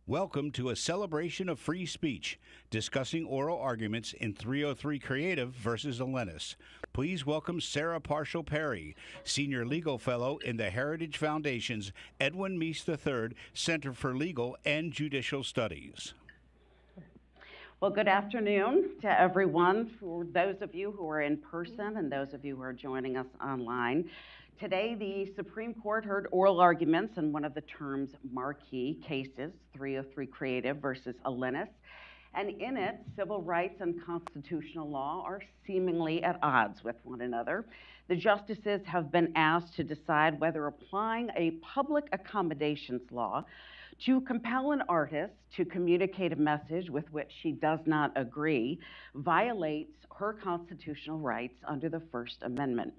Welcome to a celebration of free speech, discussing oral arguments in 303 Creative versus Elenis. Please welcome Sarah Parshall Perry, Senior Legal Fellow in the Heritage Foundation's Edwin Meese III Center for Legal and Judicial Studies. Well, good afternoon to everyone, for those of you who are in person and those of you who are joining us online. Today, the Supreme Court heard oral arguments in one of the term's marquee cases, 303 Creative versus Elenis. And in it, civil rights and constitutional law are seemingly at odds with one another. The justices have been asked to decide whether applying a public accommodations law to compel an artist to communicate a message with which she does not agree violates her constitutional rights under the First Amendment.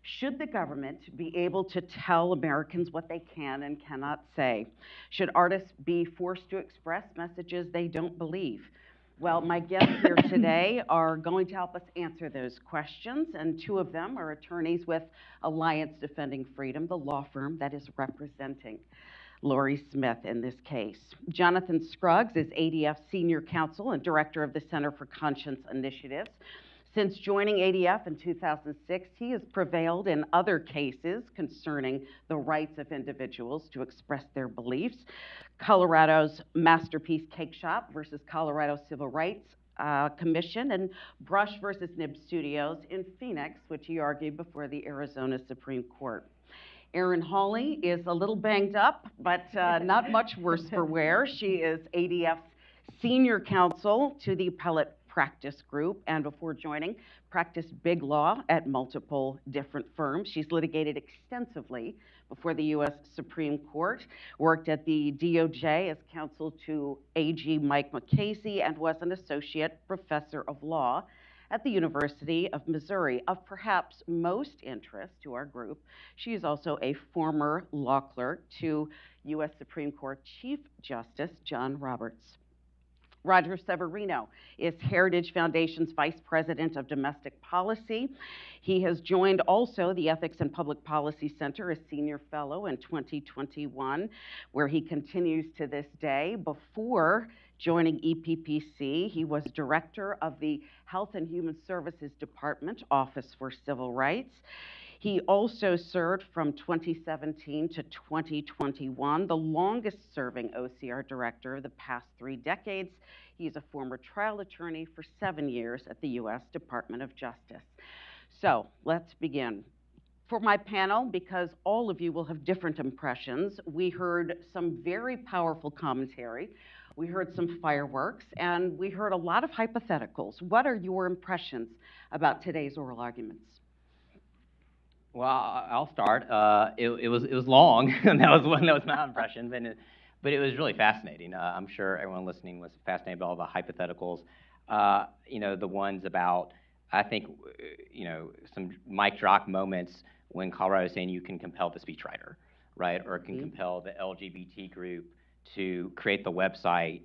Should the government be able to tell Americans what they can and cannot say? Should artists be forced to express messages they don't believe? Well, my guests here today are going to help us answer those questions, and two of them are attorneys with Alliance Defending Freedom, the law firm that is representing Lorie Smith in this case. Jonathan Scruggs is ADF Senior Counsel and Director of the Center for Conscience Initiatives. Since joining ADF in 2006, he has prevailed in other cases concerning the rights of individuals to express their beliefs. Colorado's Masterpiece Cake Shop versus Colorado Civil Rights Commission, and Brush versus Nib Studios in Phoenix, which he argued before the Arizona Supreme Court. Erin Hawley is a little banged up, but not much worse for wear. She is ADF's Senior Counsel to the Appellate Practice Group, and before joining, practiced big law at multiple different firms. She's litigated extensively before the U.S. Supreme Court, worked at the DOJ as counsel to AG Mike McCasey, and was an associate professor of law at the University of Missouri. Of perhaps most interest to our group, she is also a former law clerk to U.S. Supreme Court Chief Justice John Roberts. Roger Severino is Heritage Foundation's Vice President of Domestic Policy. He has joined also the Ethics and Public Policy Center as Senior Fellow in 2021, where he continues to this day. Before joining EPPC, he was Director of the Health and Human Services Department, Office for Civil Rights. He also served from 2017 to 2021, the longest serving OCR director of the past 3 decades. He's a former trial attorney for 7 years at the U.S. Department of Justice. So let's begin. For my panel, because all of you will have different impressions, we heard some very powerful commentary. We heard some fireworks, and we heard a lot of hypotheticals. What are your impressions about today's oral arguments? Well, I'll start. It was long, and that was my impression, but it was really fascinating. I'm sure everyone listening was fascinated by all the hypotheticals. The ones about, I think, some mic drop moments when Colorado is saying you can compel the speechwriter, right, or can compel the LGBT group to create the website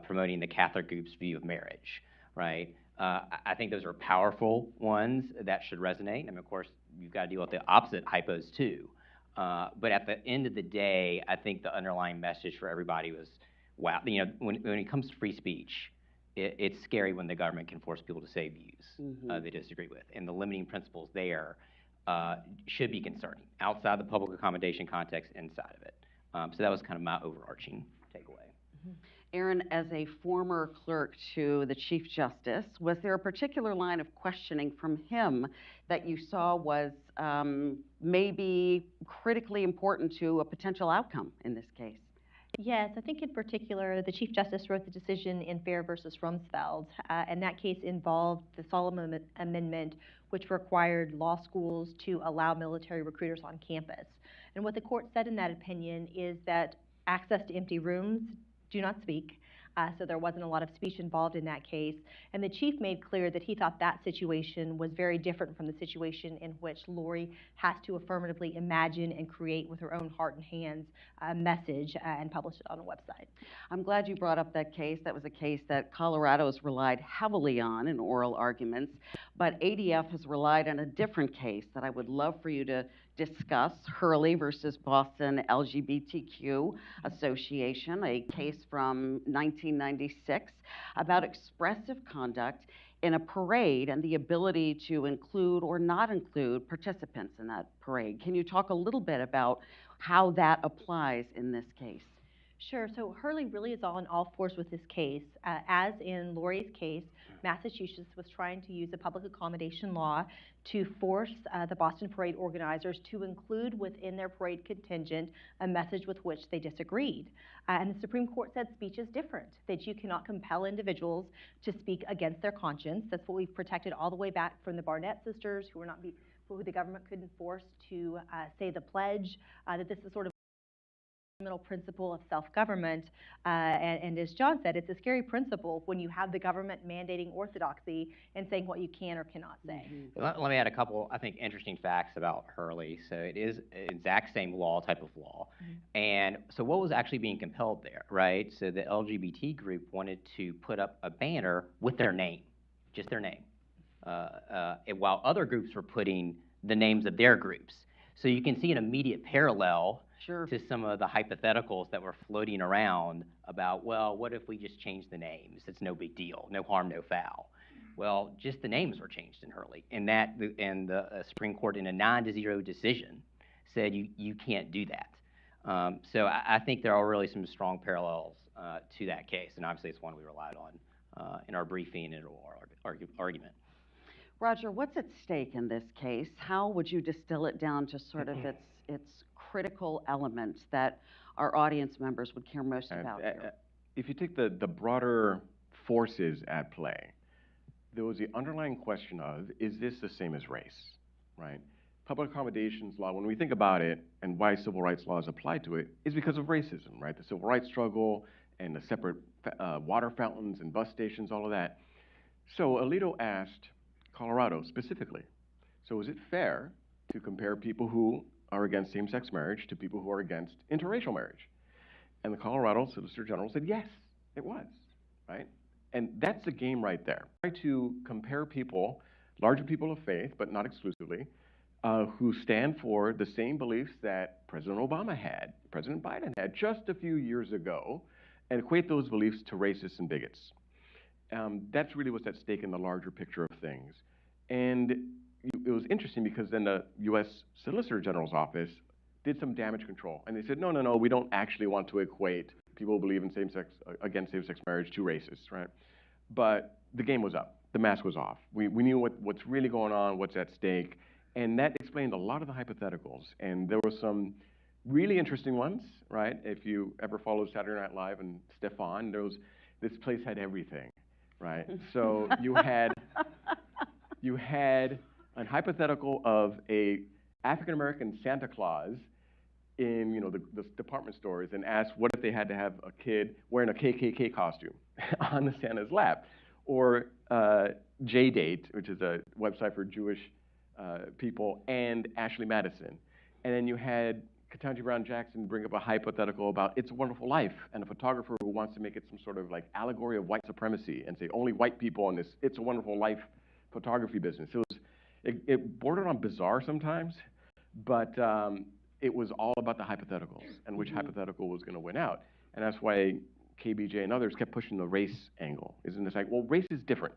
promoting the Catholic group's view of marriage, right? I think those are powerful ones that should resonate. I mean, of course, you've got to deal with the opposite hypos too. But at the end of the day, I think the underlying message for everybody was, wow, when it comes to free speech, it's scary when the government can force people to say views they disagree with. And the limiting principles there should be concerning, outside the public accommodation context, inside of it. So that was kind of my overarching takeaway. Erin, as a former clerk to the Chief Justice, was there a particular line of questioning from him that you saw was maybe critically important to a potential outcome in this case? Yes, I think in particular, the Chief Justice wrote the decision in Fair versus Rumsfeld, and that case involved the Solomon Amendment, which required law schools to allow military recruiters on campus. And what the court said in that opinion is that access to empty rooms do not speak. So there wasn't a lot of speech involved in that case. And the chief made clear that he thought that situation was very different from the situation in which Lorie has to affirmatively imagine and create with her own heart and hands a message and publish it on a website. I'm glad you brought up that case. That was a case that Colorado's relied heavily on in oral arguments. But ADF has relied on a different case that I would love for you to discuss, Hurley versus Boston LGBTQ Association, a case from 1996 about expressive conduct in a parade and the ability to include or not include participants in that parade. Can you talk a little bit about how that applies in this case? Sure. So Hurley really is on all fours with this case. As in Lorie's case, Massachusetts was trying to use a public accommodation law to force the Boston Parade organizers to include within their parade contingent a message with which they disagreed. And the Supreme Court said speech is different, that you cannot compel individuals to speak against their conscience. That's what we've protected all the way back from the Barnett sisters, who the government couldn't force to say the pledge, that this is sort of fundamental principle of self-government, and as John said, it's a scary principle when you have the government mandating orthodoxy and saying what you can or cannot say. Let me add a couple, I think, interesting facts about Hurley. So it is an exact same law, type of law. And so what was actually being compelled there, right? So the LGBT group wanted to put up a banner with their name, just their name, while other groups were putting the names of their groups. So you can see an immediate parallel to some of the hypotheticals that were floating around about, well, what if we just change the names? It's no big deal, no harm, no foul. Well, just the names were changed in Hurley, and the Supreme Court, in a 9-0 decision, said you can't do that. So I think there are really some strong parallels to that case, and obviously it's one we relied on in our briefing and our argument. Roger, what's at stake in this case? How would you distill it down to sort of its critical elements that our audience members would care most about here? If you take the broader forces at play, there was the underlying question of, is this the same as race, right? Public accommodations law, when we think about it and why civil rights laws apply to it, is because of racism, right? The civil rights struggle and the separate water fountains and bus stations, all of that. So Alito asked Colorado specifically, so is it fair to compare people who are against same-sex marriage to people who are against interracial marriage? And the Colorado Solicitor General said, yes, it was, right? And that's the game right there. Try to compare people, larger people of faith, but not exclusively, who stand for the same beliefs that President Obama had, President Biden had just a few years ago, and equate those beliefs to racists and bigots. That's really what's at stake in the larger picture of things. And it was interesting because then the U.S. Solicitor General's office did some damage control. And they said, no, we don't actually want to equate people who believe in against same-sex marriage to racists, right? But the game was up. The mask was off. We knew what's really going on, what's at stake. And that explained a lot of the hypotheticals. And there were some really interesting ones, right? If you ever followed Saturday Night Live and Stefan, this place had everything, right? So you had a hypothetical of a African-American Santa Claus in the department stores, and asked what if they had to have a kid wearing a KKK costume on the Santa's lap, or JDate, which is a website for Jewish people, and Ashley Madison. And then you had Ketanji Brown Jackson bring up a hypothetical about It's a Wonderful Life, and a photographer who wants to make it some sort of like allegory of white supremacy and say only white people in this It's a Wonderful Life photography business. It bordered on bizarre sometimes, but it was all about the hypotheticals and which hypothetical was going to win out. And that's why KBJ and others kept pushing the race angle. Isn't it like, well, race is different.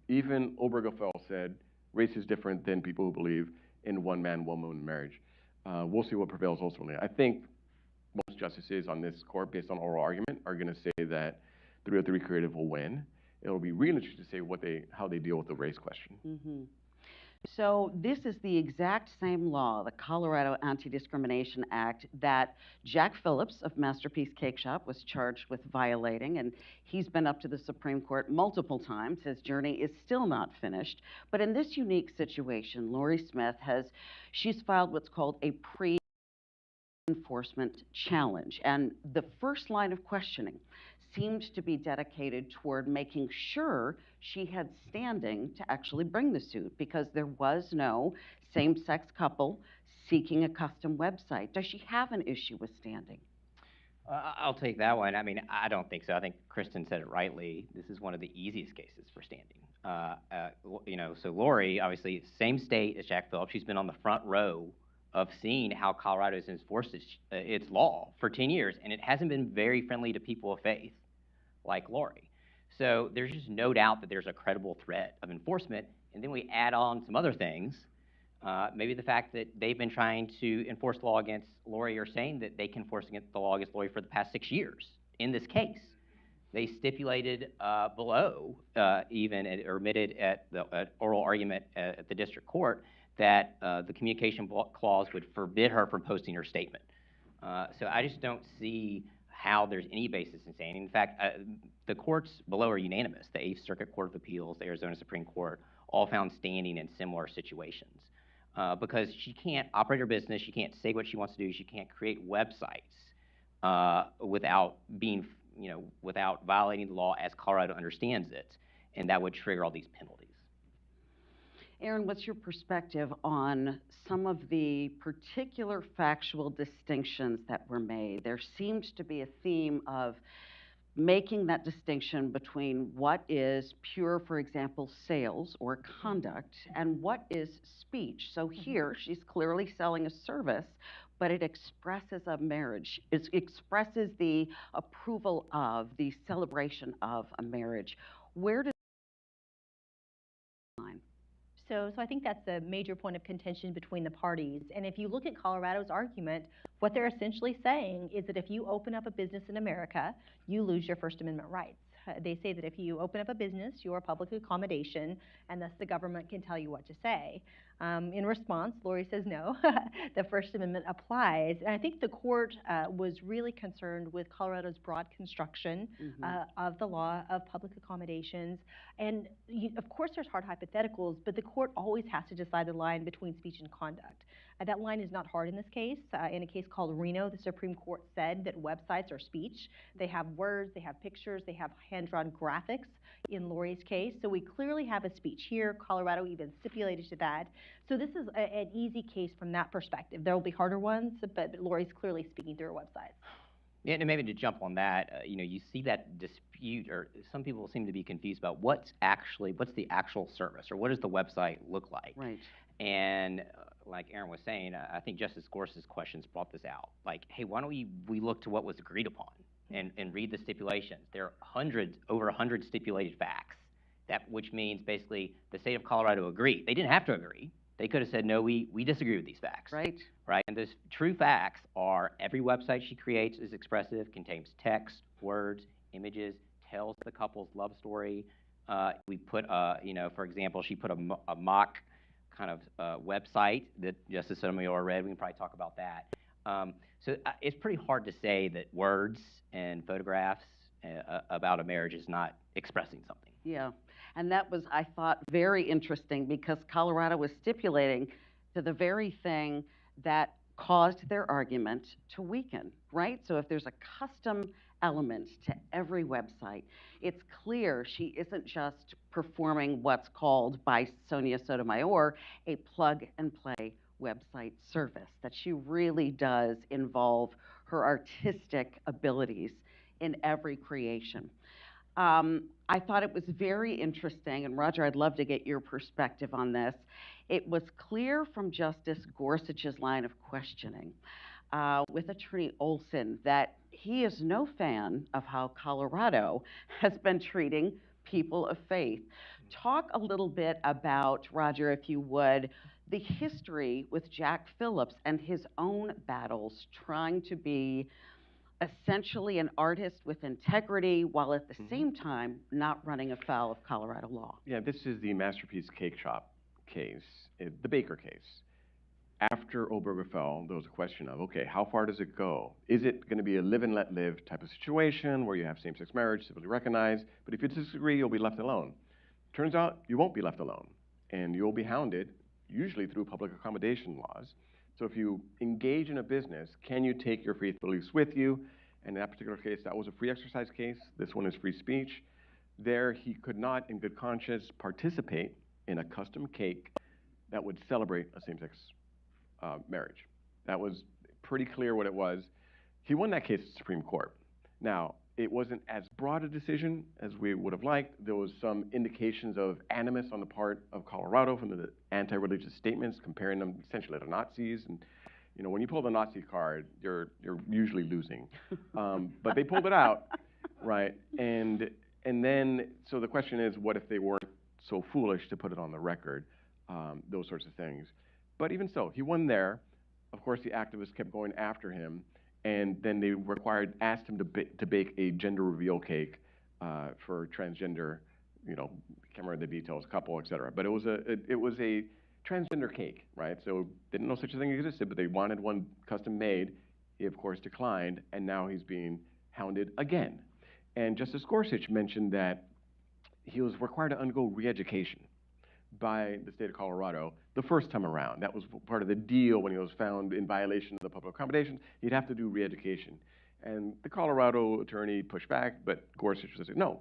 Even Obergefell said race is different than people who believe in one man, one woman marriage. We'll see what prevails ultimately. I think most justices on this court, based on oral argument, are going to say that 303 Creative will win. It'll be really interesting to see how they deal with the race question. So this is the exact same law, the Colorado Anti-Discrimination Act, that Jack Phillips of Masterpiece Cake Shop was charged with violating, and he's been up to the Supreme Court multiple times. His journey is still not finished. But in this unique situation, Lorie Smith she's filed what's called a pre-enforcement challenge, and the first line of questioning seemed to be dedicated toward making sure she had standing to actually bring the suit, because there was no same-sex couple seeking a custom website. Does she have an issue with standing? I'll take that one. I mean, I don't think so. I think Kristen said it rightly. This is one of the easiest cases for standing. So Lorie, obviously, same state as Jack Phillips. She's been on the front row of seeing how Colorado has enforced its law for 10 years, and it hasn't been very friendly to people of faith like Lorie. So there's just no doubt that there's a credible threat of enforcement. And then we add on some other things. Maybe the fact that they've been trying to enforce the law against Lorie, or saying that they can enforce the law against Lorie for the past 6 years in this case. They stipulated below, or admitted at the oral argument at the district court, that the communication clause would forbid her from posting her statement. So I just don't see how there's any basis in saying. In fact, the courts below are unanimous. The Eighth Circuit Court of Appeals, the Arizona Supreme Court, all found standing in similar situations. Because she can't operate her business, she can't say what she wants to do, she can't create websites without without violating the law as Colorado understands it, and that would trigger all these penalties. Aaron, what's your perspective on some of the particular factual distinctions that were made? There seems to be a theme of making that distinction between what is pure, for example, sales or conduct, and what is speech. So here, she's clearly selling a service, but it expresses a marriage. It expresses the approval of, the celebration of a marriage. Where does the line? So I think that's a major point of contention between the parties. And if you look at Colorado's argument, what they're essentially saying is that if you open up a business in America, you lose your First Amendment rights. They say that if you open up a business, you're a public accommodation, and thus the government can tell you what to say. In response, Lorie says no, the First Amendment applies. And I think the court was really concerned with Colorado's broad construction of the law of public accommodations. And of course there's hard hypotheticals, but the court always has to decide the line between speech and conduct. That line is not hard in this case. In a case called Reno, the Supreme Court said that websites are speech. They have words, they have pictures, they have hand-drawn graphics in Lorie's case. So we clearly have a speech here. Colorado even stipulated to that. So this is an easy case from that perspective. There will be harder ones, but Lorie's clearly speaking through her website. Yeah, and maybe to jump on that, you see that dispute, or some people seem to be confused about what's the actual service, or what does the website look like? Right. And like Aaron was saying, I think Justice Gorsuch's questions brought this out. Like, hey, why don't we look to what was agreed upon and read the stipulations? There are over 100 stipulated facts, which means basically the state of Colorado agreed. They didn't have to agree. They could have said, no, we disagree with these facts. Right. Right. And the true facts are every website she creates is expressive, contains text, words, images, tells the couple's love story. We put, for example, she put a mock kind of website that Justice Sotomayor read. We can probably talk about that. So it's pretty hard to say that words and photographs about a marriage is not expressing something. Yeah, and that was, I thought, very interesting because Colorado was stipulating to the very thing that caused their argument to weaken, right? So if there's a custom element to every website, it's clear she isn't just performing what's called by Sonia Sotomayor a plug-and-play website service, that she really does involve her artistic abilities in every creation. I thought it was very interesting, and Roger, I'd love to get your perspective on this. It was clear from Justice Gorsuch's line of questioning with Attorney Olson that he is no fan of how Colorado has been treating people of faith. Talk a little bit about, Roger, if you would, the history with Jack Phillips and his own battles trying to be essentially an artist with integrity while at the same time not running afoul of Colorado law. Yeah, this is the Masterpiece Cake Shop case, the Baker case. After Oberger fell, there was a question of, okay, how far does it go? Is it going to be a live and let live type of situation where you have same-sex marriage civilly recognized, but if you disagree, you'll be left alone? Turns out you won't be left alone, and you'll be hounded, usually through public accommodation laws. So if you engage in a business, can you take your faith beliefs with you? And in that particular case, that was a free exercise case. This one is free speech. There, he could not, in good conscience, participate in a custom cake that would celebrate a same-sex marriage. That was pretty clear what it was. He won that case at the Supreme Court. Now, it wasn't as broad a decision as we would have liked. There was some indications of animus on the part of Colorado from the anti-religious statements, comparing them essentially to Nazis. And you know, when you pull the Nazi card, you're usually losing. But they pulled it out, right? And then, so the question is, what if they weren't so foolish to put it on the record? Those sorts of things. But even so, he won there. Of course, the activists kept going after him, and then they asked him to bake a gender reveal cake for transgender, you know, can't remember the details, couple, et cetera. But it was a transgender cake, right? So they didn't know such a thing existed, but they wanted one custom made. He, of course, declined, and now he's being hounded again. And Justice Gorsuch mentioned that he was required to undergo re-education by the state of Colorado the first time around. That was part of the deal when he was found in violation of the public accommodations. He'd have to do re-education. And the Colorado attorney pushed back, but Gorsuch was like, no,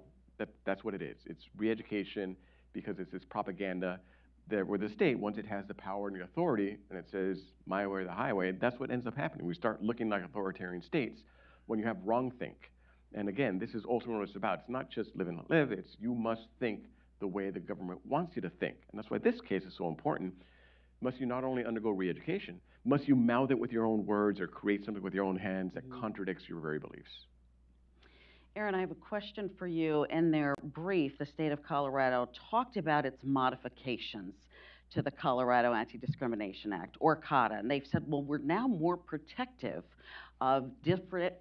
that's what it is. It's re-education because it's this propaganda that where the state, once it has the power and the authority, and it says my way or the highway, that's what ends up happening. We start looking like authoritarian states when you have wrongthink. And again, this is ultimately what it's about. It's not just live and let live, it's you must think the way the government wants you to think. And that's why this case is so important. Must you not only undergo re-education, must you mouth it with your own words or create something with your own hands that contradicts your very beliefs? Aaron, I have a question for you. In their brief, the state of Colorado talked about its modifications to the Colorado Anti-Discrimination Act, or CADA, and they've said, well, we're now more protective of different,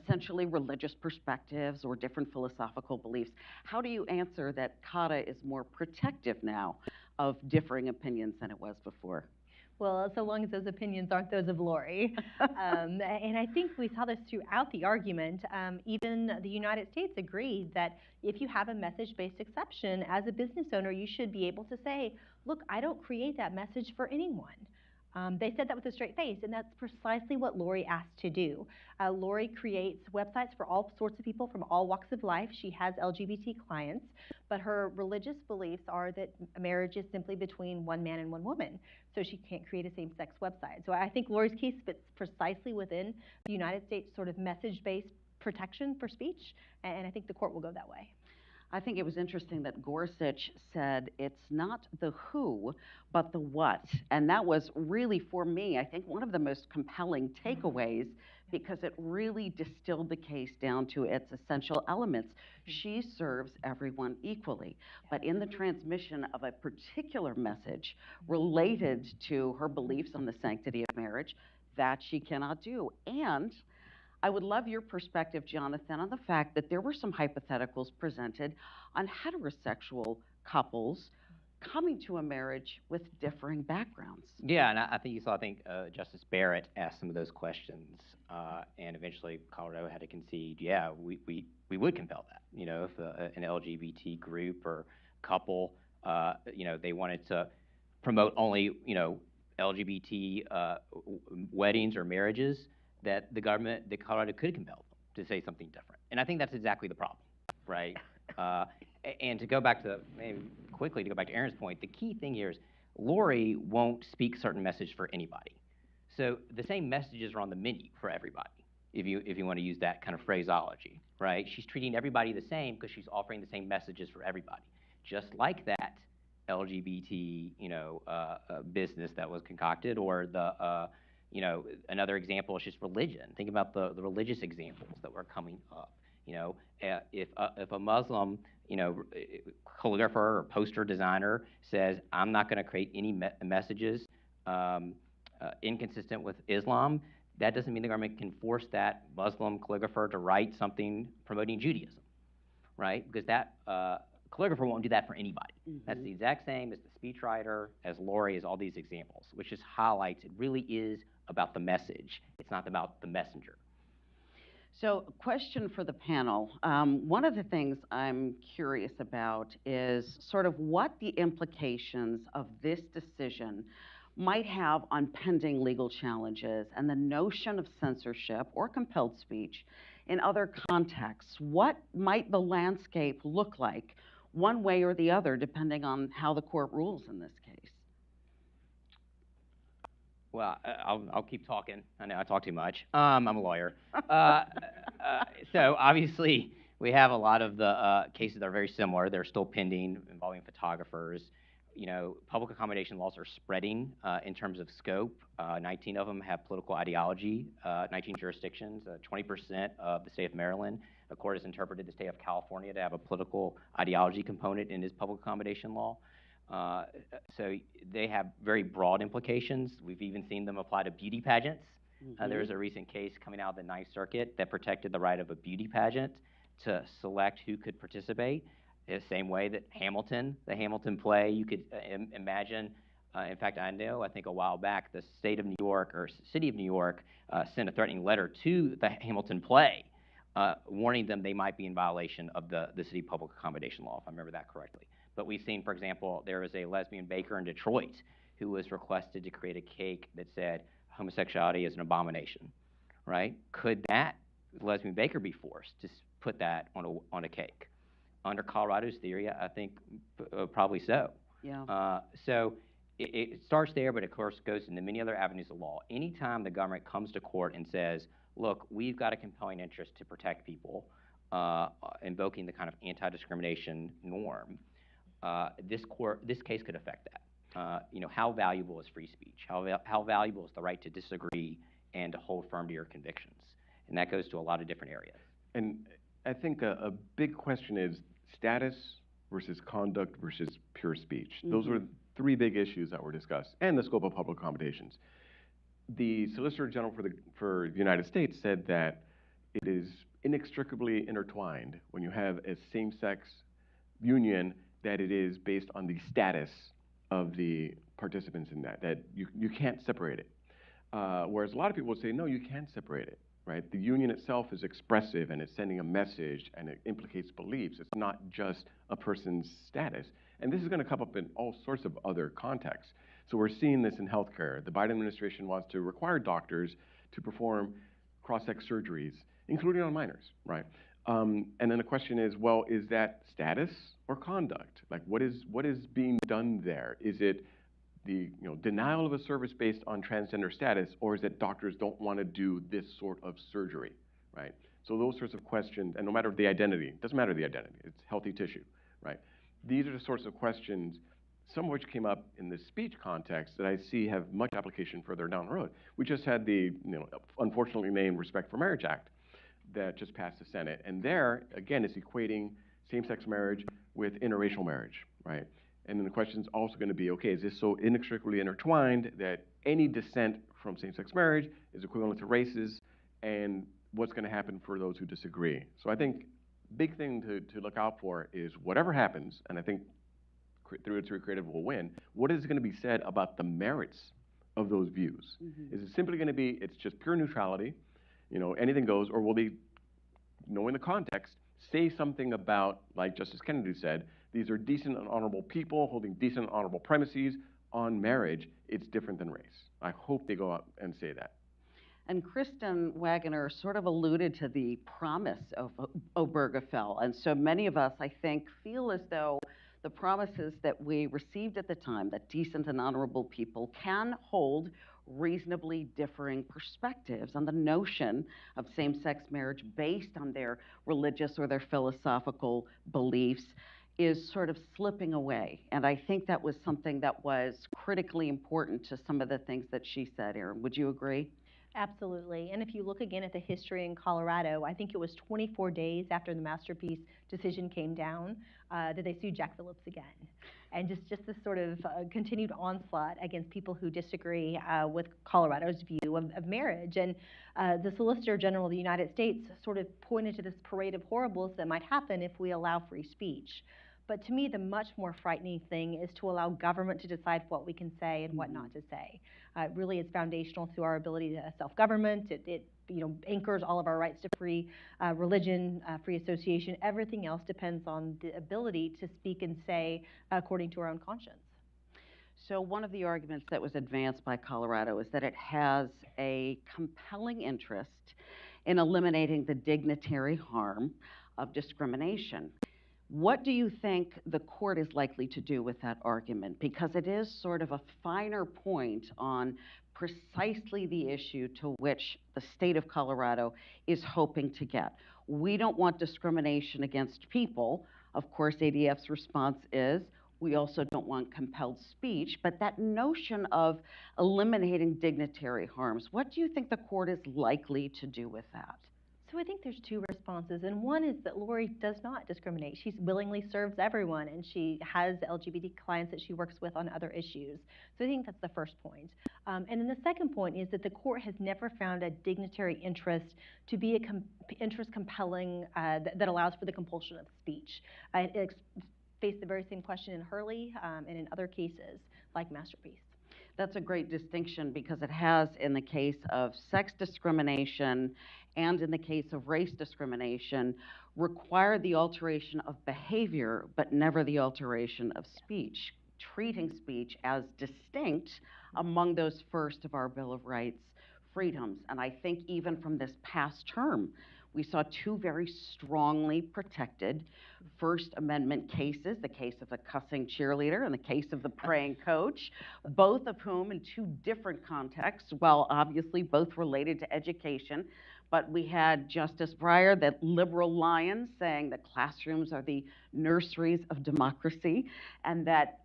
essentially religious perspectives or different philosophical beliefs. How do you answer that CADA is more protective now of differing opinions than it was before? Well, so long as those opinions aren't those of Lorie. And I think we saw this throughout the argument. Even the United States agreed that if you have a message-based exception, as a business owner, you should be able to say, look, I don't create that message for anyone. They said that with a straight face, and that's precisely what Lorie asked to do. Lorie creates websites for all sorts of people from all walks of life. She has LGBT clients, but her religious beliefs are that marriage is simply between one man and one woman, so she can't create a same-sex website. So I think Lorie's case fits precisely within the United States sort of message-based protection for speech, and I think the court will go that way. I think it was interesting that Gorsuch said it's not the who, but the what. And that was really, for me, I think one of the most compelling takeaways because it really distilled the case down to its essential elements. She serves everyone equally, but in the transmission of a particular message related to her beliefs on the sanctity of marriage, that she cannot do. And I would love your perspective, Jonathan, on the fact that there were some hypotheticals presented on heterosexual couples coming to a marriage with differing backgrounds. Yeah, and I think you saw, Justice Barrett asked some of those questions, and eventually Colorado had to concede, yeah, we would compel that. You know, if an LGBT group or couple, you know, they wanted to promote only, you know, LGBT weddings or marriages, that the Colorado could compel them to say something different. And I think that's exactly the problem, right? And to go back to, maybe quickly to go back to Aaron's point, the key thing here is Lorie won't speak certain message for anybody. So the same messages are on the menu for everybody, if you want to use that kind of phraseology, right? She's treating everybody the same because she's offering the same messages for everybody. Just like that LGBT, you know, business that was concocted, or the, you know, another example is just religion. Think about the religious examples that were coming up. You know, if a Muslim, you know, calligrapher or poster designer says, I'm not going to create any messages inconsistent with Islam, that doesn't mean the government can force that Muslim calligrapher to write something promoting Judaism, right? Because that calligrapher won't do that for anybody. Mm-hmm. That's the exact same as the speechwriter, as Lorie, as all these examples, which just highlights it really is about the message. It's not about the messenger. So, question for the panel. One of the things I'm curious about is sort of what the implications of this decision might have on pending legal challenges and the notion of censorship or compelled speech in other contexts. What might the landscape look like one way or the other, depending on how the court rules in this case? Well, I'll keep talking. I know I talk too much. I'm a lawyer. Uh, so obviously, we have a lot of the cases that are very similar. They're still pending involving photographers. Public accommodation laws are spreading in terms of scope. 19 of them have political ideology. 19 jurisdictions, 20% of the state of Maryland. The court has interpreted the state of California to have a political ideology component in its public accommodation law. So they have very broad implications. We've even seen them apply to beauty pageants. There was a recent case coming out of the Ninth Circuit that protected the right of a beauty pageant to select who could participate. The same way that the Hamilton play, you could imagine. In fact, I think a while back, the state of New York or city of New York sent a threatening letter to the Hamilton play, warning them they might be in violation of the city public accommodation law, if I remember that correctly. But we've seen, for example, there was a lesbian baker in Detroit who was requested to create a cake that said homosexuality is an abomination, right? Could that lesbian baker be forced to put that on a cake? Under Colorado's theory, I think probably so. Yeah. So it starts there, but of course goes into many other avenues of law. Anytime the government comes to court and says, look, we've got a compelling interest to protect people, invoking the kind of anti-discrimination norm, this case could affect that. How valuable is free speech? How valuable is the right to disagree and to hold firm to your convictions? And that goes to a lot of different areas. And I think a big question is status versus conduct versus pure speech. Those were three big issues that were discussed, and the scope of public accommodations. The Solicitor General for the United States said that it is inextricably intertwined when you have a same-sex union, that it is based on the status of the participants in that you can't separate it. Whereas a lot of people would say, no, you can separate it, right? The union itself is expressive and it's sending a message and it implicates beliefs. It's not just a person's status. And this is going to come up in all sorts of other contexts. So we're seeing this in healthcare. The Biden administration wants to require doctors to perform cross-sex surgeries, including on minors, right? And then the question is, well, is that status or conduct? Like, what is being done there? Is it the denial of a service based on transgender status, or is it doctors don't want to do this sort of surgery, right? So those sorts of questions, and no matter the identity, it doesn't matter the identity, it's healthy tissue, right? These are the sorts of questions, some of which came up in the speech context, that I see have much application further down the road. We just had the unfortunately named Respect for Marriage Act that just passed the Senate, and there, again, it's equating same-sex marriage with interracial marriage, right? And then the question is also going to be, okay, is this so inextricably intertwined that any dissent from same-sex marriage is equivalent to races, and what's going to happen for those who disagree? So I think big thing to look out for is whatever happens, and I think Through Creative will win, what is going to be said about the merits of those views? Is it simply going to be, it's just pure neutrality, anything goes, or will they, knowing the context, say something about, like Justice Kennedy said, these are decent and honorable people holding decent and honorable premises on marriage. It's different than race. I hope they go out and say that. And Kristen Wagoner sort of alluded to the promise of Obergefell. And so many of us, I think, feel as though the promises that we received at the time, that decent and honorable people can hold reasonably differing perspectives on the notion of same-sex marriage based on their religious or their philosophical beliefs, is sort of slipping away. And I think that was something that was critically important to some of the things that she said, Erin. Would you agree? Absolutely. And if you look again at the history in Colorado, I think it was 24 days after the Masterpiece decision came down that they sued Jack Phillips again. And just this sort of continued onslaught against people who disagree with Colorado's view of marriage. And the Solicitor General of the United States sort of pointed to this parade of horribles that might happen if we allow free speech. But to me, the much more frightening thing is to allow government to decide what we can say and what not to say. It really is foundational to our ability to self-government. It anchors all of our rights to free religion, free association. Everything else depends on the ability to speak and say according to our own conscience. So one of the arguments that was advanced by Colorado is that it has a compelling interest in eliminating the dignitary harm of discrimination. What do you think the court is likely to do with that argument? Because it is sort of a finer point on precisely the issue to which the state of Colorado is hoping to get. We don't want discrimination against people. Of course, ADF's response is we also don't want compelled speech, but that notion of eliminating dignitary harms, what do you think the court is likely to do with that? So I think there's two responses, and one is that Lorie does not discriminate. She willingly serves everyone, and she has LGBT clients that she works with on other issues. So I think that's the first point. And then the second point is that the court has never found a dignitary interest to be an interest compelling that allows for the compulsion of speech. It faced the very same question in Hurley and in other cases like Masterpiece. That's a great distinction because it has, in the case of sex discrimination and in the case of race discrimination, required the alteration of behavior, but never the alteration of speech, treating speech as distinct among those first of our Bill of Rights freedoms. And I think even from this past term, we saw two very strongly protected First Amendment cases, the case of the cussing cheerleader and the case of the praying coach, both of whom in two different contexts, while obviously both related to education. But we had Justice Breyer, that liberal lion, saying that classrooms are the nurseries of democracy, and that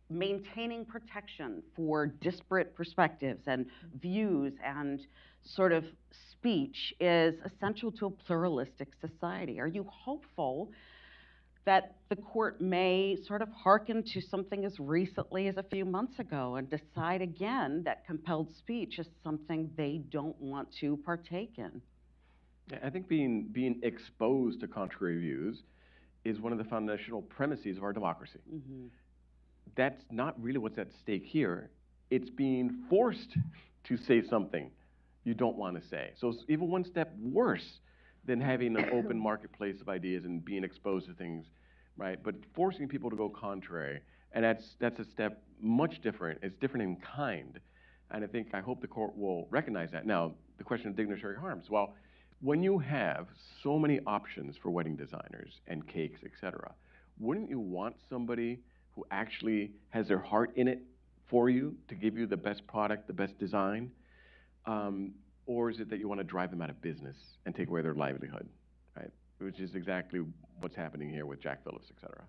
maintaining protection for disparate perspectives and views and sort of speech is essential to a pluralistic society. Are you hopeful that the court may sort of hearken to something as recently as a few months ago and decide again that compelled speech is something they don't want to partake in? I think being exposed to contrary views is one of the foundational premises of our democracy. Mm-hmm. That's not really what's at stake here. It's being forced to say something you don't want to say. So it's even one step worse than having an open marketplace of ideas and being exposed to things, right? But forcing people to go contrary, and that's a step much different. It's different in kind, and I hope the court will recognize that. Now, the question of dignitary harms. Well, when you have so many options for wedding designers and cakes, etc., wouldn't you want somebody who actually has their heart in it for you to give you the best product, the best design? Or is it that you want to drive them out of business and take away their livelihood, right? Which is exactly what's happening here with Jack Phillips, et cetera.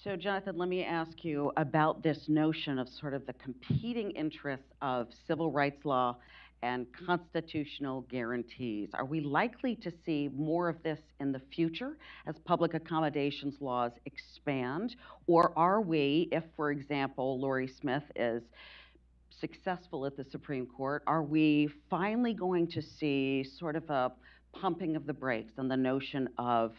So, Jonathan, let me ask you about this notion of sort of the competing interests of civil rights law and constitutional guarantees. Are we likely to see more of this in the future as public accommodations laws expand? Or are we, if, for example, Lorie Smith is successful at the Supreme Court, are we finally going to see sort of a pumping of the brakes on the notion of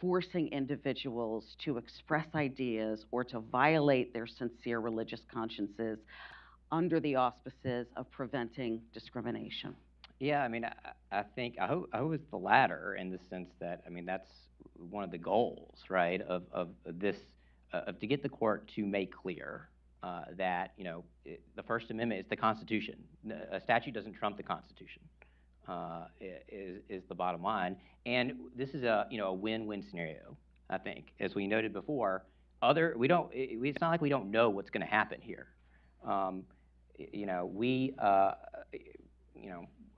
forcing individuals to express ideas or to violate their sincere religious consciences under the auspices of preventing discrimination? Yeah, I mean, I hope it's the latter in the sense that, I mean, that's one of the goals, right, of this, to get the court to make clear that, the First Amendment is the Constitution. A statute doesn't trump the Constitution, is the bottom line. And this is a win-win scenario, I think. As we noted before, it's not like we don't know what's going to happen here.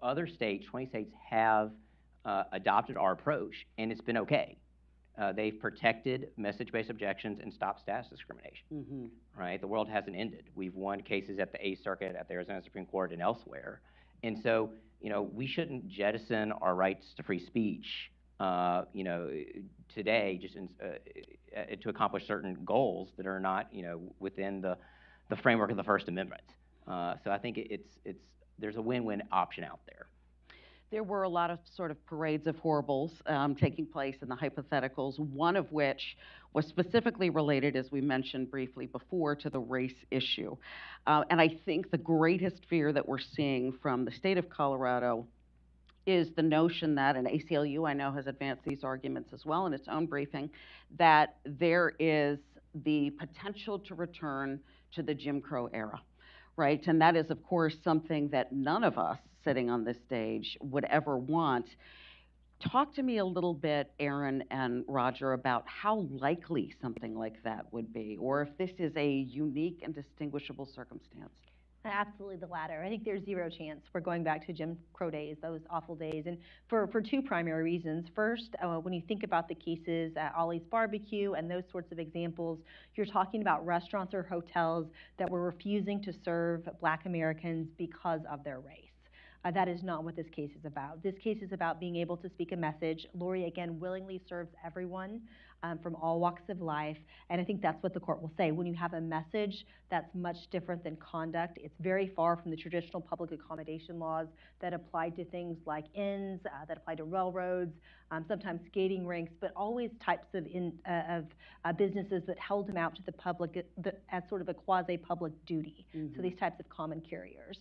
Other states, 20 states, have adopted our approach, and it's been okay. They've protected message-based objections and stopped status discrimination, Mm-hmm. right? The world hasn't ended. We've won cases at the Eighth Circuit, at the Arizona Supreme Court, and elsewhere. And so, we shouldn't jettison our rights to free speech, today, just to accomplish certain goals that are not, within the framework of the First Amendment. So I think there's a win-win option out there. There were a lot of sort of parades of horribles taking place in the hypotheticals, one of which was specifically related, as we mentioned briefly before, to the race issue. And I think the greatest fear that we're seeing from the state of Colorado is the notion that, and ACLU, I know, has advanced these arguments as well in its own briefing, that there is the potential to return to the Jim Crow era, right? And that is, of course, something that none of us sitting on this stage would ever want. Talk to me a little bit, Aaron and Roger, about how likely something like that would be, or if this is a unique and distinguishable circumstance. Absolutely the latter. I think there's zero chance we're going back to Jim Crow days, those awful days, and for two primary reasons. First, when you think about the cases at Ollie's Barbecue and those sorts of examples, you're talking about restaurants or hotels that were refusing to serve Black Americans because of their race. That is not what this case is about. This case is about being able to speak a message. Lorie, again, willingly serves everyone from all walks of life, and I think that's what the court will say. When you have a message that's much different than conduct, it's very far from the traditional public accommodation laws that apply to things like inns, that apply to railroads, sometimes skating rinks, but always types of businesses that held them out to the public as sort of a quasi-public duty. So these types of common carriers.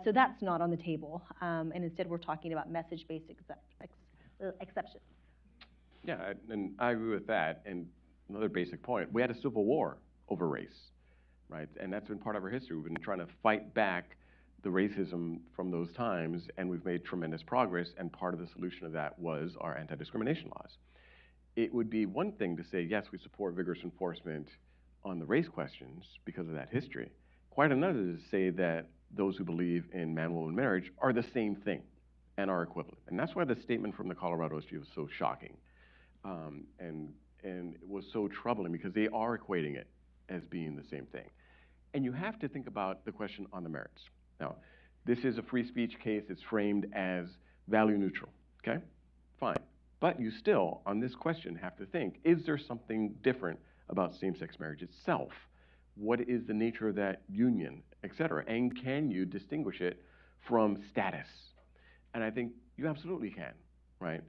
So that's not on the table, and instead we're talking about message-based exceptions. Yeah, and I agree with that. And another basic point, we had a civil war over race, right? And that's been part of our history. We've been trying to fight back the racism from those times, and we've made tremendous progress, and part of the solution of that was our anti-discrimination laws. It would be one thing to say, yes, we support vigorous enforcement on the race questions because of that history. Quite another to say that those who believe in man-woman marriage are the same thing and are equivalent. And that's why the statement from the Colorado SG was so shocking. And it was so troubling because they are equating it as being the same thing. And you have to think about the question on the merits. Now, this is a free speech case. It's framed as value neutral, okay? Fine. But you still, on this question, have to think, is there something different about same-sex marriage itself? What is the nature of that union, et cetera? And can you distinguish it from status? And I think you absolutely can, right?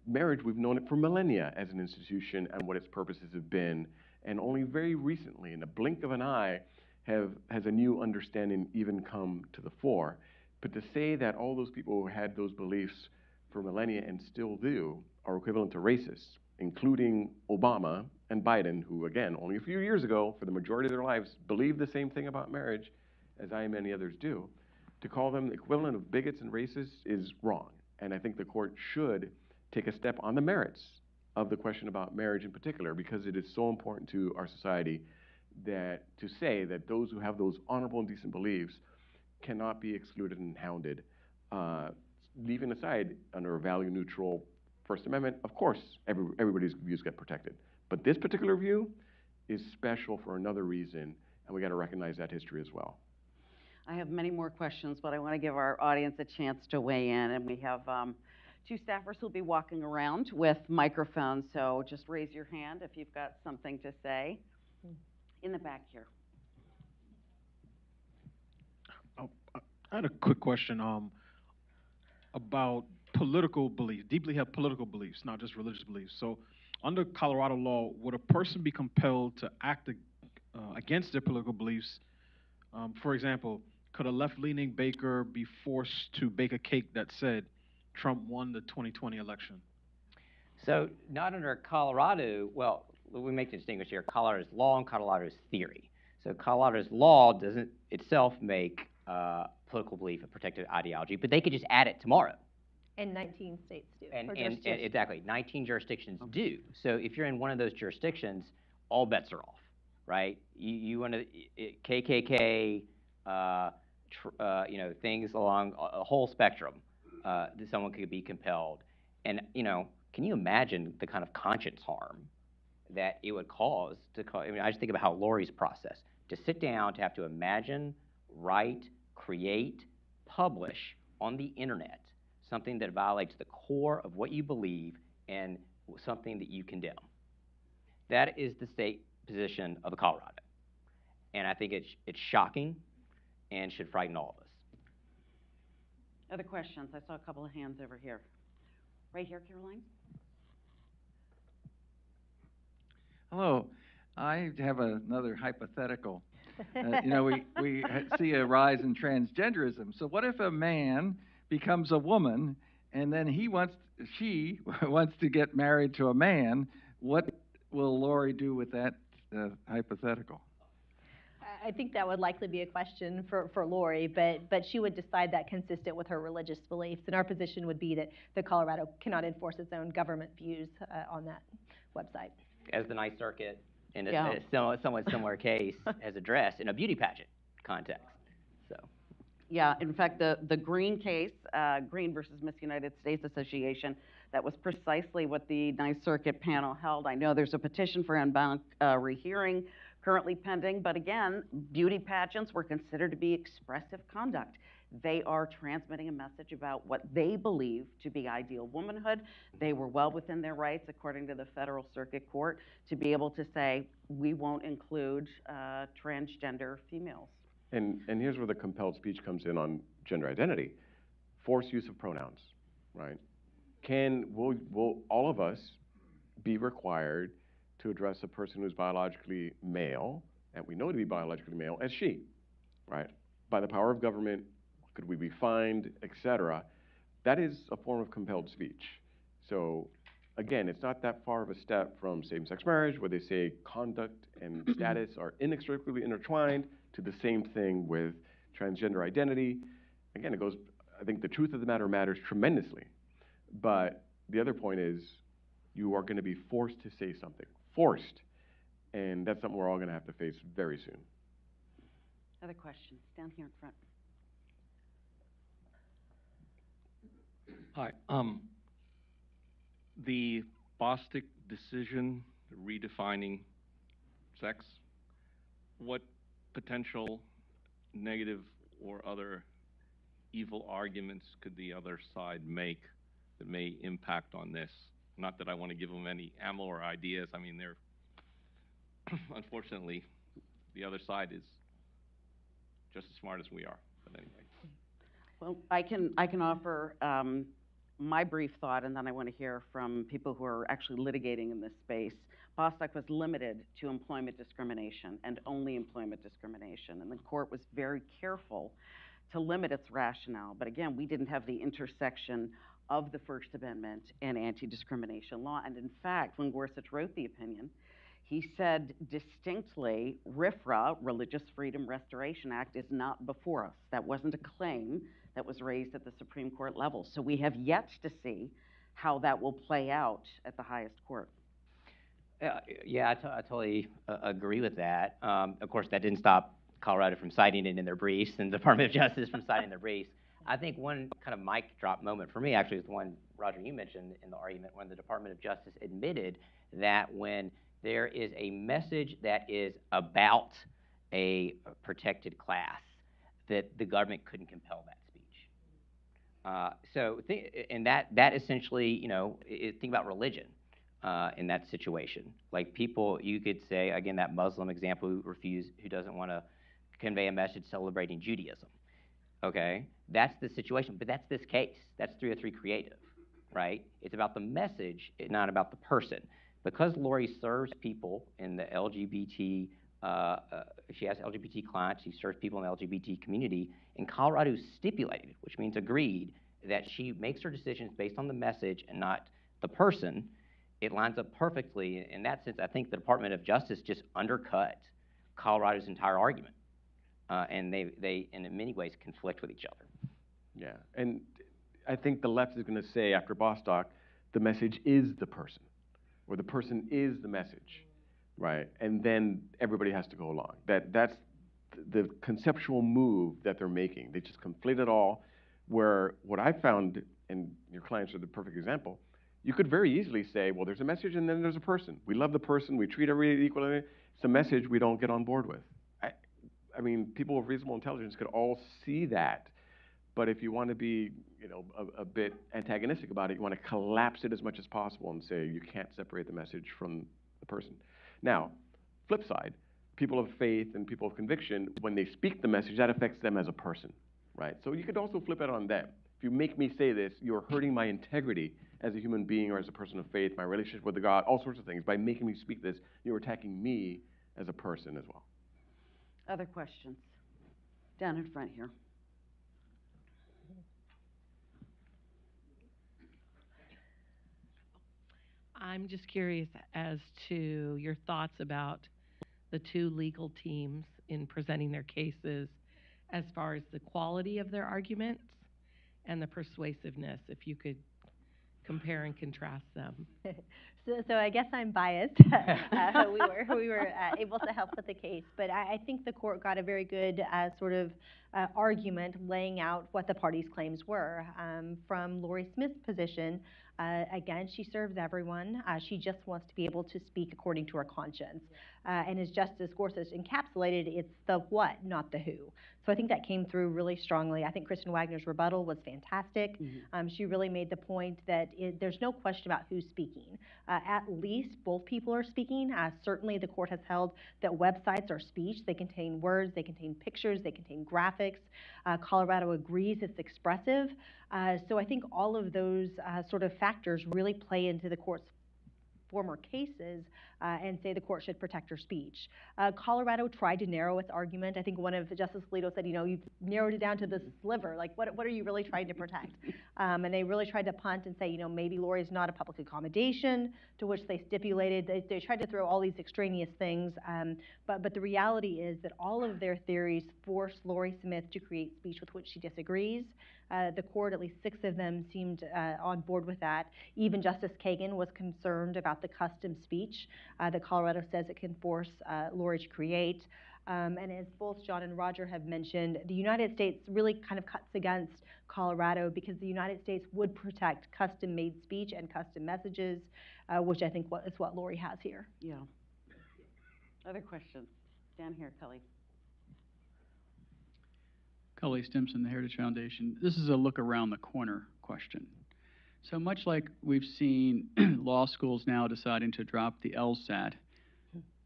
Marriage, we've known it for millennia as an institution and what its purposes have been, and only very recently, in the blink of an eye, has a new understanding even come to the fore. But to say that all those people who had those beliefs for millennia and still do are equivalent to racists, including Obama and Biden, who, again, only a few years ago, for the majority of their lives, believed the same thing about marriage as I and many others do, to call them the equivalent of bigots and racists is wrong. And I think the court should take a step on the merits of the question about marriage in particular, because it is so important to our society that to say that those who have those honorable and decent beliefs cannot be excluded and hounded. Leaving aside, under a value-neutral First Amendment, of course, everybody's views get protected. But this particular view is special for another reason, and we got to recognize that history as well. I have many more questions, but I want to give our audience a chance to weigh in. And we have two staffers who'll be walking around with microphones, so just raise your hand if you've got something to say. In the back here. I had a quick question about political beliefs, deeply held political beliefs, not just religious beliefs. So under Colorado law, would a person be compelled to act against their political beliefs? For example, could a left-leaning baker be forced to bake a cake that said Trump won the 2020 election? So not under Colorado, well, we make the distinguish here, Colorado's law and Colorado's theory. So Colorado's law doesn't itself make political belief a protected ideology, but they could just add it tomorrow. And 19 states do. And exactly, 19 jurisdictions do. So if you're in one of those jurisdictions, all bets are off, right? You want to, KKK, things along a whole spectrum that someone could be compelled. And, can you imagine the kind of conscience harm that it would cause I just think about how Lorie's process, to sit down, to have to imagine, write, create, publish on the internet something that violates the core of what you believe and something that you condemn. That is the state position of Colorado. And I think it's shocking and should frighten all of us. Other questions? I saw a couple of hands over here. Right here, Caroline. Hello. I have another hypothetical. We see a rise in transgenderism. So what if a man becomes a woman and then she wants to get married to a man? What will Lorie do with that hypothetical? I think that would likely be a question for Lorie, but she would decide that consistent with her religious beliefs. And our position would be that Colorado cannot enforce its own government views on that website. As the Ninth Circuit, in a, Yeah. a somewhat similar case, has addressed in a beauty pageant context. So, Yeah, in fact, the Green case, Green versus Miss United States Association, that was precisely what the Ninth Circuit panel held. I know there's a petition for en banc rehearing currently pending, but again, beauty pageants were considered to be expressive conduct. They are transmitting a message about what they believe to be ideal womanhood. They were well within their rights, according to the Federal Circuit Court, to be able to say, we won't include transgender females. And here's where the compelled speech comes in on gender identity. Forced use of pronouns, right? Will all of us be required to address a person who's biologically male, and we know to be biologically male, as she, right? By the power of government, could we be fined, et cetera? That is a form of compelled speech. So again, it's not that far of a step from same-sex marriage, where they say conduct and status are inextricably intertwined, to the same thing with transgender identity. Again, it goes, I think the truth of the matter matters tremendously. But the other point is, you are going to be forced to say something. Forced. And that's something we're all going to have to face very soon. Other questions? Down here in front. Hi. The Bostick decision redefining sex, what potential negative or other evil arguments could the other side make that may impact on this? Not that I want to give them any ammo or ideas. I mean, they're unfortunately, the other side is just as smart as we are. But anyway. Well, I can offer my brief thought, and then I want to hear from people who are actually litigating in this space. Bostock was limited to employment discrimination and only employment discrimination, and the court was very careful to limit its rationale. But again, we didn't have the intersection of the First Amendment and anti-discrimination law. And in fact, when Gorsuch wrote the opinion, he said distinctly, RFRA, Religious Freedom Restoration Act, is not before us. That wasn't a claim that was raised at the Supreme Court level. So we have yet to see how that will play out at the highest court. yeah, I totally agree with that. Of course, that didn't stop Colorado from citing it in their briefs and the Department of Justice from citing their briefs. I think one kind of mic drop moment for me actually is the one, Roger, you mentioned in the argument when the Department of Justice admitted that when there is a message that is about a protected class, that the government couldn't compel that speech. And that essentially, you know, think about religion in that situation. Like people, you could say, again, that Muslim example who doesn't want to convey a message celebrating Judaism. Okay, that's the situation, but that's this case. That's 303 Creative, right? It's about the message, not about the person. Because Lorie serves people in the LGBT, she has LGBT clients, she serves people in the LGBT community, and Colorado stipulated, which means agreed, that she makes her decisions based on the message and not the person. It lines up perfectly. In that sense, I think the Department of Justice just undercut Colorado's entire argument. And they, in many ways, conflict with each other. Yeah, and I think the left is going to say after Bostock, the message is the person, or the person is the message, right? And then everybody has to go along. That's the conceptual move that they're making. They just conflate it all, where what I found, and your clients are the perfect example, you could very easily say, well, there's a message and then there's a person. We love the person, we treat everybody equally. It's a message we don't get on board with. I mean, people with reasonable intelligence could all see that. But if you want to be, you know, a bit antagonistic about it, you want to collapse it as much as possible and say you can't separate the message from the person. Now, flip side, people of faith and people of conviction, when they speak the message, that affects them as a person, right? So you could also flip it on them. If you make me say this, you're hurting my integrity as a human being or as a person of faith, my relationship with God, all sorts of things. By making me speak this, you're attacking me as a person as well. Other questions? Down in front here. I'm just curious as to your thoughts about the two legal teams in presenting their cases as far as the quality of their arguments and the persuasiveness, if you could compare and contrast them. So I guess I'm biased. We were able to help with the case, but I think the court got a very good sort of argument laying out what the parties' claims were. From Lorie Smith's position, again, she serves everyone. She just wants to be able to speak according to her conscience. And as Justice Gorsuch encapsulated, it's the what, not the who. So I think that came through really strongly. I think Kristen Wagner's rebuttal was fantastic. She really made the point that there's no question about who's speaking. At least both people are speaking. Certainly the court has held that websites are speech. They contain words, they contain pictures, they contain graphics. Colorado agrees it's expressive. So I think all of those sort of factors really play into the court's former cases and say the court should protect her speech. Colorado tried to narrow its argument. I think one of Justice Alito said, you've narrowed it down to the sliver. Like, what are you really trying to protect? And they really tried to punt and say, maybe Lorie's not a public accommodation, to which they stipulated. They tried to throw all these extraneous things. But the reality is that all of their theories force Lorie Smith to create speech with which she disagrees. The court, at least 6 of them, seemed on board with that. Even Justice Kagan was concerned about the custom speech that Colorado says it can force Lorie to create. And as both John and Roger have mentioned, the United States really kind of cuts against Colorado because the United States would protect custom-made speech and custom messages, which I think is what Lorie has here. Yeah. Other questions? Down here, Cully. Cully Stimson, the Heritage Foundation. This is a look around the corner question. So much like we've seen law schools now deciding to drop the LSAT,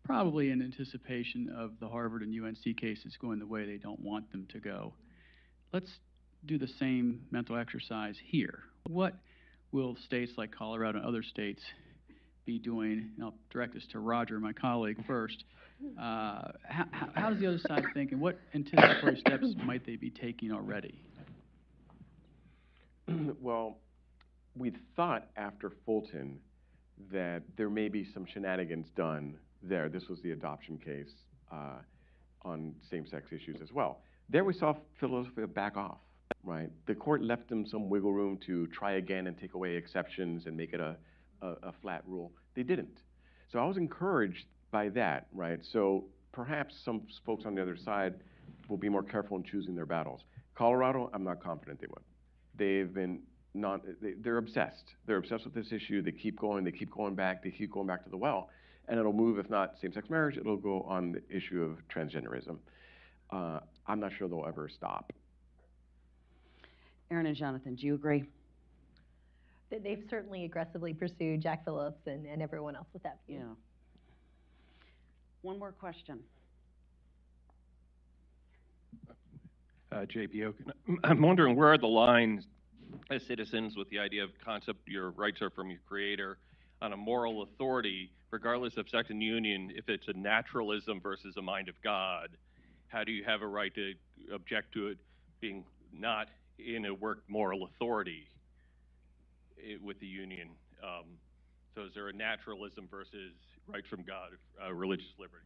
probably in anticipation of the Harvard and UNC cases going the way they don't want them to go. Let's do the same mental exercise here. What will states like Colorado and other states be doing? And I'll direct this to Roger, my colleague, first. How does the other side think, and what anticipatory steps might they be taking already? Well, we thought after Fulton that there may be some shenanigans done there. This was the adoption case on same-sex issues as well. There we saw Philadelphia back off, right? The court left them some wiggle room to try again and take away exceptions and make it a flat rule. They didn't. So I was encouraged by that, right? So perhaps some folks on the other side will be more careful in choosing their battles. Colorado, I'm not confident they would. They've been they're obsessed. They're obsessed with this issue. They keep going back to the well. And it'll move, if not same-sex marriage, it'll go on the issue of transgenderism. I'm not sure they'll ever stop. Aaron and Jonathan, do you agree? They've certainly aggressively pursued Jack Phillips and everyone else with that view. Yeah. One more question. J.P. Oken. I'm wondering, where are the lines as citizens with the idea of concept, your rights are from your creator, on a moral authority, regardless of sex and union, if it's a naturalism versus a mind of God? How do you have a right to object to it being not in a work moral authority with the union? So is there a naturalism versus rights from God, religious liberty?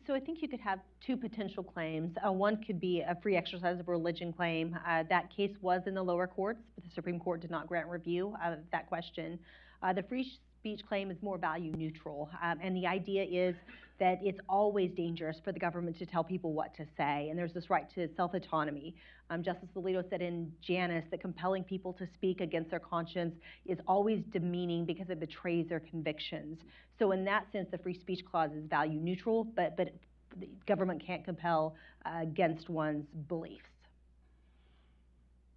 So I think you could have 2 potential claims. One could be a free exercise of religion claim. That case was in the lower courts, but the Supreme Court did not grant review of that question. The free speech claim is more value neutral, and the idea is that it's always dangerous for the government to tell people what to say, and there's this right to self-autonomy. Justice Alito said in Janus that compelling people to speak against their conscience is always demeaning because it betrays their convictions. So in that sense, the free speech clause is value neutral, but the government can't compel against one's beliefs.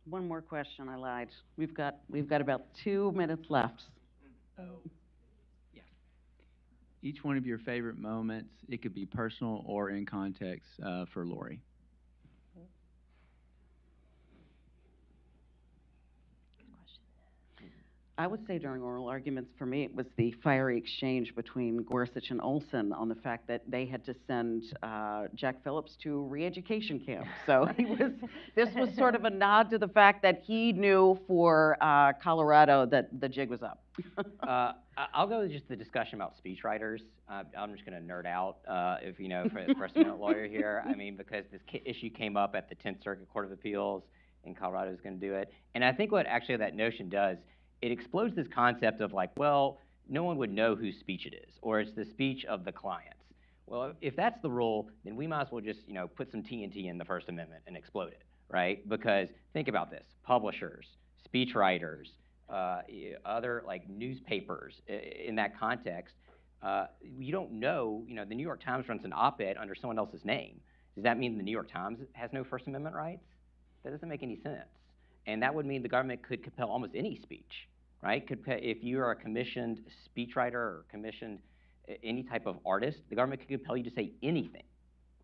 One more question, I lied. We've got about 2 minutes left. Yeah. Each one of your favorite moments, it could be personal or in context for Lorie. I would say during oral arguments, for me, it was the fiery exchange between Gorsuch and Olson on the fact that they had to send Jack Phillips to re-education camp. So this was sort of a nod to the fact that he knew for Colorado that the jig was up. I'll go with just the discussion about speechwriters. I'm just going to nerd out, if you know, for the First Amendment lawyer here. I mean, because this issue came up at the 10th Circuit Court of Appeals, and Colorado is going to do it. And I think what actually that notion does, it explodes this concept of like, well, no one would know whose speech it is, or it's the speech of the clients. Well, if that's the rule, then we might as well just, you know, put some TNT in the First Amendment and explode it, right? Because think about this: publishers, speechwriters, other like newspapers. In that context, you don't know. You know, the New York Times runs an op-ed under someone else's name. Does that mean the New York Times has no First Amendment rights? That doesn't make any sense. And that would mean the government could compel almost any speech, right? If you are a commissioned speechwriter or commissioned any type of artist, the government could compel you to say anything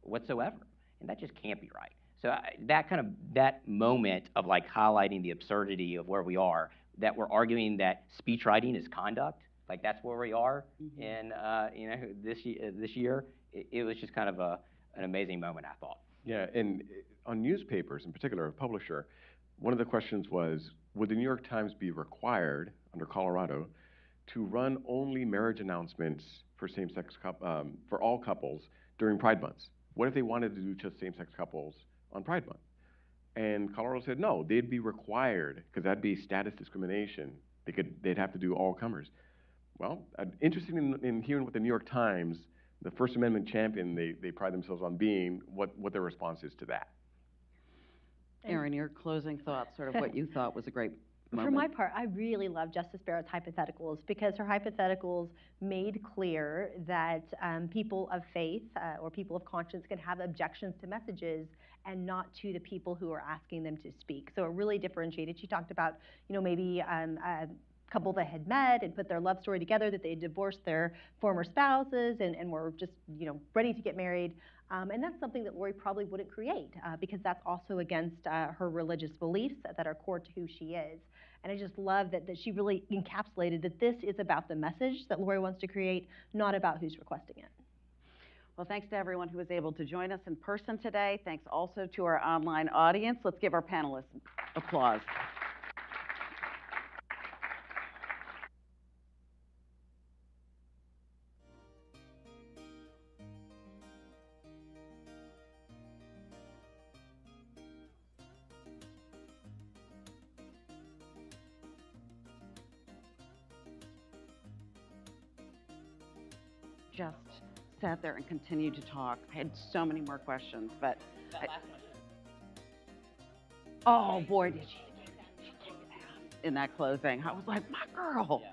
whatsoever, and that just can't be right. So that moment of like highlighting the absurdity of where we are, that we're arguing that speech writing is conduct, like that's where we are in you know, this year. It was just kind of an amazing moment, I thought. Yeah, and on newspapers, in particular, a publisher, one of the questions was, would the New York Times be required, under Colorado, to run only marriage announcements for same-sex for all couples during Pride months? What if they wanted to do just same-sex couples on Pride month? And Colorado said no, they'd be required, because that'd be status discrimination. They'd have to do all comers. Well, interested in hearing what the New York Times, the First Amendment champion they pride themselves on being, what their response is to that. Erin, your closing thoughts, sort of what you thought was a great moment. For my part, I really love Justice Barrett's hypotheticals because her hypotheticals made clear that people of faith or people of conscience can have objections to messages and not to the people who are asking them to speak. So it really differentiated. She talked about, you know, maybe a couple that had met and put their love story together, that they divorced their former spouses and were just, you know, ready to get married. And that's something that Lorie probably wouldn't create because that's also against her religious beliefs that are core to who she is. And I just love that she really encapsulated that this is about the message that Lorie wants to create, not about who's requesting it. Well, thanks to everyone who was able to join us in person today. Thanks also to our online audience. Let's give our panelists applause. Just sat there and continued to talk. I had so many more questions, but oh boy, did she kick ass in that closing. I was like, my girl.